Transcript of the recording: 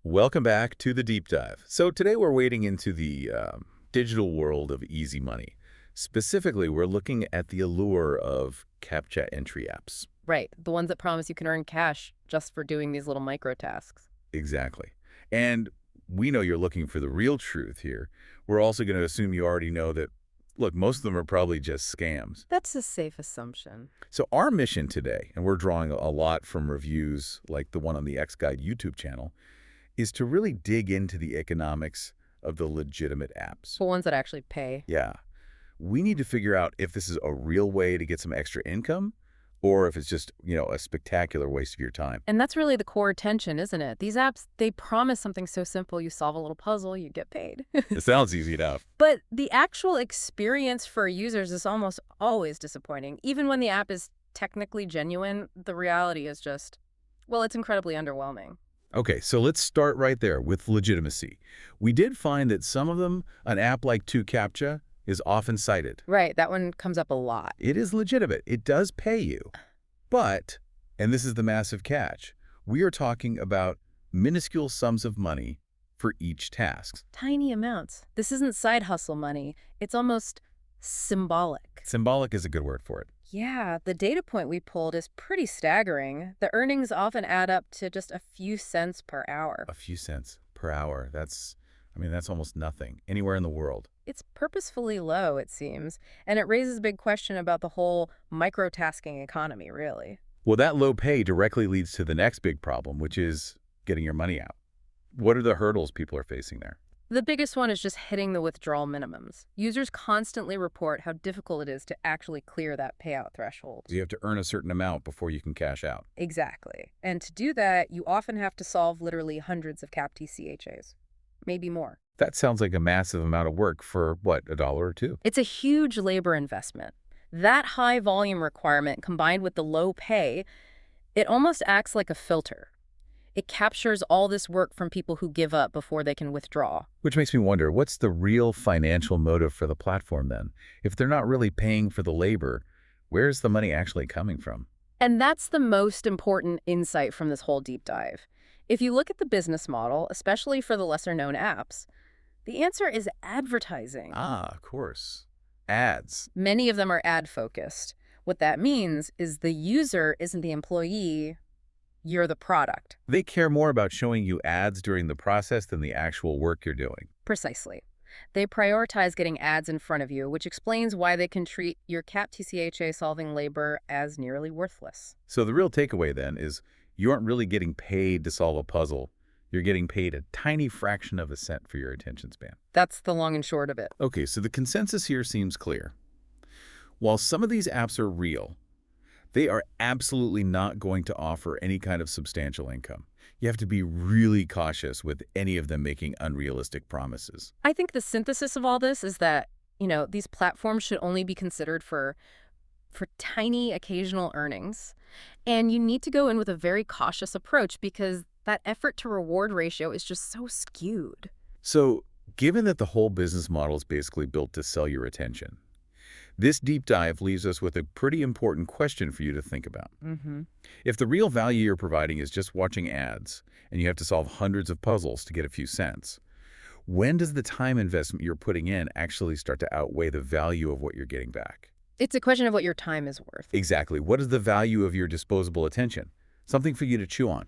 Welcome back to the deep dive. So today we're wading into the digital world of easy money. Specifically, we're looking at the allure of Captcha Entry apps. Right, the ones that promise you can earn cash just for doing these little micro tasks. Exactly. And we know you're looking for the real truth here. We're also going to assume you already know that, look, most of them are probably just scams. That's a safe assumption. So our mission today, and we're drawing a lot from reviews like the one on the X Guide YouTube channel, is to really dig into the economics of the legitimate apps. For ones that actually pay. Yeah. We need to figure out if this is a real way to get some extra income or if it's just, a spectacular waste of your time. And that's really the core tension, isn't it? These apps, they promise something so simple. You solve a little puzzle, you get paid. It sounds easy enough. But the actual experience for users is almost always disappointing. Even when the app is technically genuine, the reality is just, well, it's incredibly underwhelming. Okay, so let's start right there with legitimacy. We did find that some of them, an app like Captcha, is often cited. Right, that one comes up a lot. It is legitimate. It does pay you. But, and this is the massive catch, we are talking about minuscule sums of money for each task. Tiny amounts. This isn't side hustle money. It's almost symbolic. Symbolic is a good word for it. Yeah, the data point we pulled is pretty staggering. The earnings often add up to just a few cents per hour. A few cents per hour. That's almost nothing anywhere in the world. It's purposefully low, it seems, and it raises a big question about the whole microtasking economy, really. Well, that low pay directly leads to the next big problem, which is getting your money out. What are the hurdles people are facing there? The biggest one is just hitting the withdrawal minimums. Users constantly report how difficult it is to actually clear that payout threshold. You have to earn a certain amount before you can cash out. Exactly. And to do that, you often have to solve literally hundreds of CAPTCHAs, maybe more. That sounds like a massive amount of work for, what, $1 or $2? It's a huge labor investment. That high volume requirement combined with the low pay, it almost acts like a filter. It captures all this work from people who give up before they can withdraw. Which makes me wonder, what's the real financial motive for the platform then? If they're not really paying for the labor, where's the money actually coming from? And that's the most important insight from this whole deep dive. If you look at the business model, especially for the lesser-known apps, the answer is advertising. Ah, of course. Ads. Many of them are ad-focused. What that means is the user isn't the employee, you're the product. They care more about showing you ads during the process than the actual work you're doing. Precisely. They prioritize getting ads in front of you, which explains why they can treat your CAPTCHA solving labor as nearly worthless. So the real takeaway then is you aren't really getting paid to solve a puzzle. You're getting paid a tiny fraction of a cent for your attention span. That's the long and short of it. Okay, so the consensus here seems clear. While some of these apps are real, they are absolutely not going to offer any kind of substantial income. You have to be really cautious with any of them making unrealistic promises. I think the synthesis of all this is that, these platforms should only be considered for tiny occasional earnings. And you need to go in with a very cautious approach because that effort to reward ratio is just so skewed. So, given that the whole business model is basically built to sell your attention, this deep dive leaves us with a pretty important question for you to think about. If the real value you're providing is just watching ads and you have to solve hundreds of puzzles to get a few cents, when does the time investment you're putting in actually start to outweigh the value of what you're getting back? It's a question of what your time is worth. Exactly. What is the value of your disposable attention? Something for you to chew on.